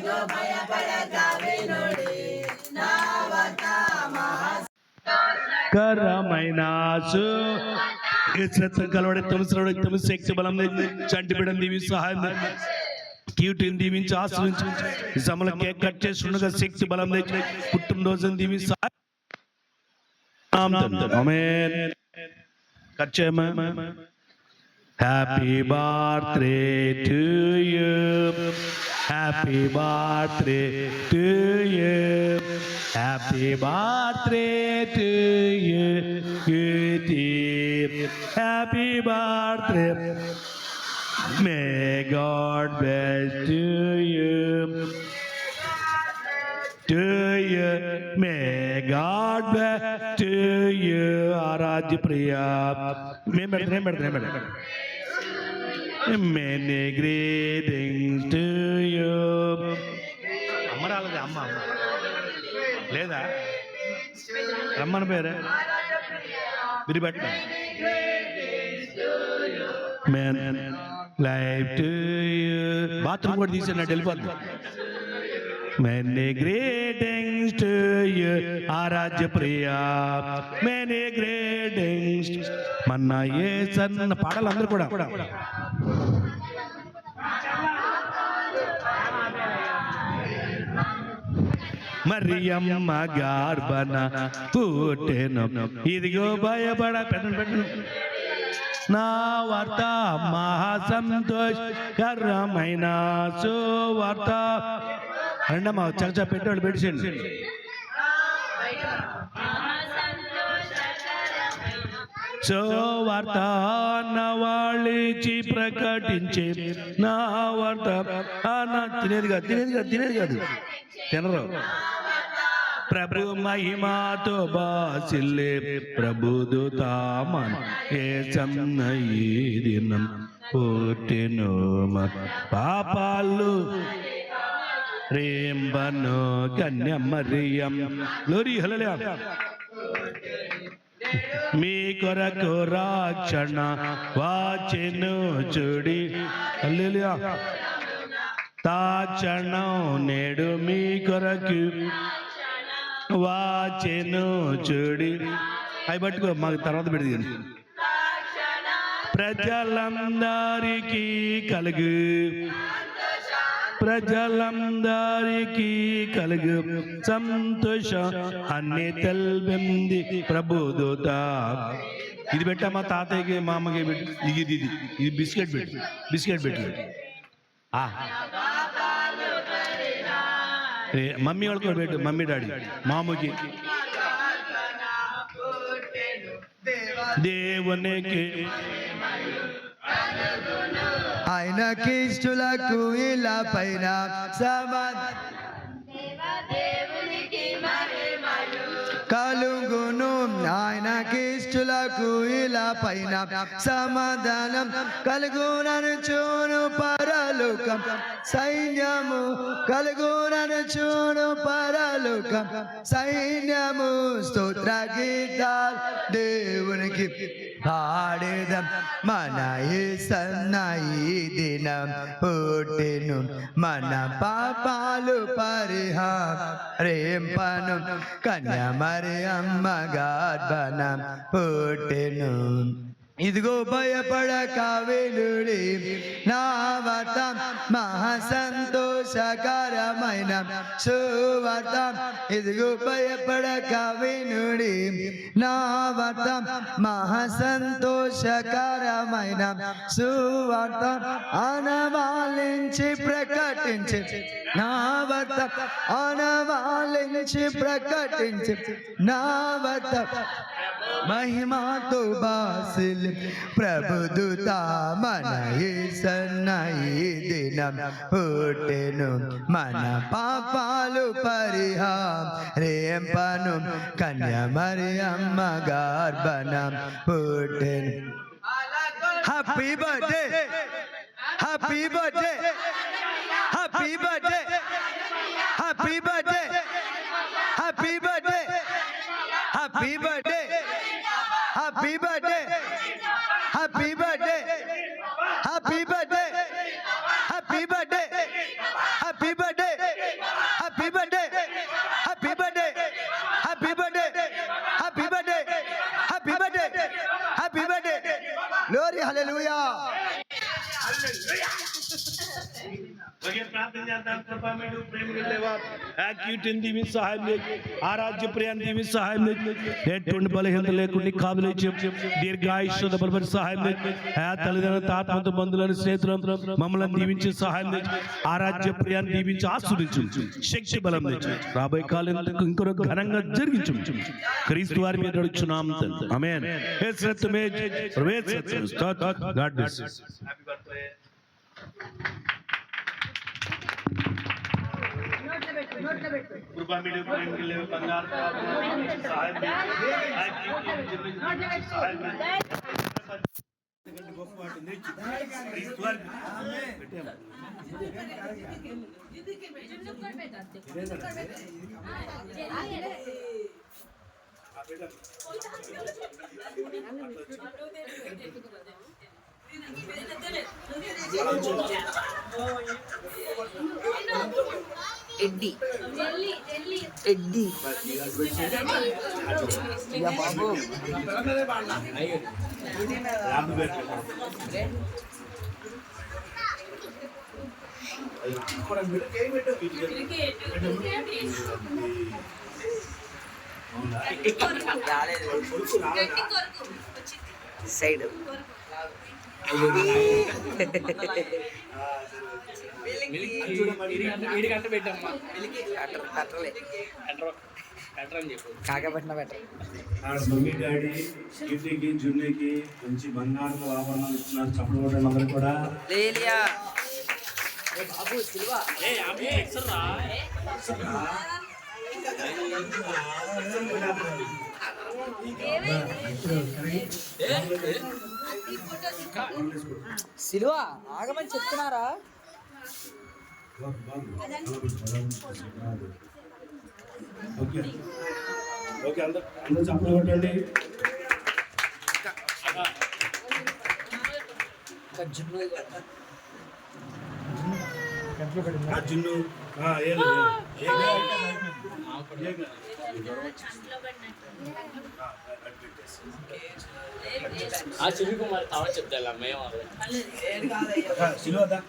ఇదిగో భయపడక వినుడి నా వర్త కరమైన కలవడే తమ శక్తి బలం చంటి బిడ్డను దీవించి సహాయం క్యూటీని దీవించి ఆశ్రయించి ఈ సమయంలో కేక్ కట్ చేస్తుండగా శక్తి బలం తెచ్చి పుట్టినరోజును దీవించి సహాయం కట్ చేయమా. Happy birthday to you, happy birthday to you, happy birthday to you, happy birthday. May God bless to you, to you, may God bless to you, Aaradhya Priya. Many greetings to you. అమ్మ రాలేదా? అమ్మ లేదా? రమ్మని పేరే విరిబట్ట. Life to you. Bathroom కూడా తీసాను వెళ్ళిపోద్ది. Many greetings to you, Aaradhya Priya. Many greetings. మన్నా ఏ సన్న పాటలు అందరూ కూడా మరియమ్మ గర్భన పుట్టెను, ఇదిగో భయపడ పెట్టను నా వార్త మహా సంతోషకరమైన సువార్త. రెండమ్మా చర్చ పెట్టేవాళ్ళు పెట్టేయండి. సువార్త నవాళిచి ప్రకటించే నా వార్త. తినేది కాదు తినరు. ప్రభు మహిమాతో బాసిల్లే ప్రభుదుతామన్ ఏ సన్నయి దినం పుట్టెను పాపాలు రేంబను కన్య మరియం. గ్లోరీ హల్లెలూయా. మీ కొరకు రక్షణ వాచెను చూడి. హల్లెలూయా. తాక్షణం నేడు మీ కొరకు వాచెను చూడి. అవి పట్టుకో, మాకు తర్వాత పెడిగింది. ప్రజలందరికీ కలుగు, ప్రజలందరికీ కలుగు సంతోషం అన్ని తెల్పింది ప్రభుదూత. ఇది పెట్టమ్మా తాతయ్యకి మా అమ్మకి పెట్టు. ఇది బిస్కెట్ పెట్టు. మమ్మీ వాళ్ళకి కూడా పెట్టు. మమ్మీ డాడీ మామూకి దేవునికి ఆయనకి ఇష్టలకు ఇలా పైన కలుగును. ఆయనకి ఇష్టలకు ఇలా పైన సమాధానం కలుగునను చూను పరలోకం సైన్యము. కలుగునను చూను పరలోకం సైన్యము. స్తోత్ర గీతాలు దేవునికి పాడేదం. మన యేసన్న ఈ దినం పుట్టెను, మన పాపాలు పరిహారింపను. కన్య మరియమ్మ గర్భన పుట్టెను, ఇదిగో భయపడక వినుడి నా వార్త మహా సంతోషకరమైన సువార్త. ఇదిగో భయపడక వినుడి నా వార్త మహా సంతోషకరమైన సువార్త. ఆనవాలించి ప్రకటించి నా వార్త, ఆనవాలించి ప్రకటించి నా వార్త. మహిమాతో బాసిల్ ప్రభుదూత మన యేసన్న ఈ దినం పుట్టెను, మన పాపాలు పరిహారింపను. కన్య మరియమ్మ గర్భన పుట్టెను. Happy birthday, happy birthday, happy birthday, happy birthday, happy birthday, happy birthday, happy birthday, happy birthday, happy birthday, happy birthday, happy birthday, hallelujah. Okay, ప్రార్థన చేద్దాం. కృపామయుడు, ప్రేమగల దేవా, యాక్టివిటీని దీవించి సహాయం చేయి. ఆరాధ్య ప్రియాన్ని దీవించి సహాయం చేయి. ఎటువంటి బలహీనత లేకుండా కాపుదల చేయి. దీర్ఘాయుష్యత బలపరి సహాయం చేయి. తల్లిదండ్రుల ఆత్మతో బంధువులను స్నేహితులను మమ్మల్ని దీవించి సహాయం చేయి. ఆరాధ్య ప్రియాన్ని దీవించి ఆస్వాదించు. శక్తి బలం తెచ్చు. రాబోయే కాలం ఇంకొక ఘనంగా జరిగించు. క్రీస్తు వారి మీద నడుచున్నాం తండ్రి. ఆమేన్. యేసు రక్తమే ప్రవేశించు. God bless you. Happy birthday. కృపామయుడు, ప్రేమగల దేవా, బంగారు సహాయం ఎడ్డి ఎడ్డి బాబు సైడ్ కాకపట్టిన బెటర్. మమ్మీ డాడీ గిఫ్ట్కి జున్నుకి మంచి బంగారు ఆభరణాలు ఇస్తున్నారు. చప్పుడు కొట్టండి అందరూ కూడా. సిల్వ ఆగమని చెప్తున్నారా? ఓకే ఓకే, అందరూ చప్పుడు కొట్టండి. జున్ను ఆ చిరుకుమారి తావ చెప్తా మేము సిల్వదా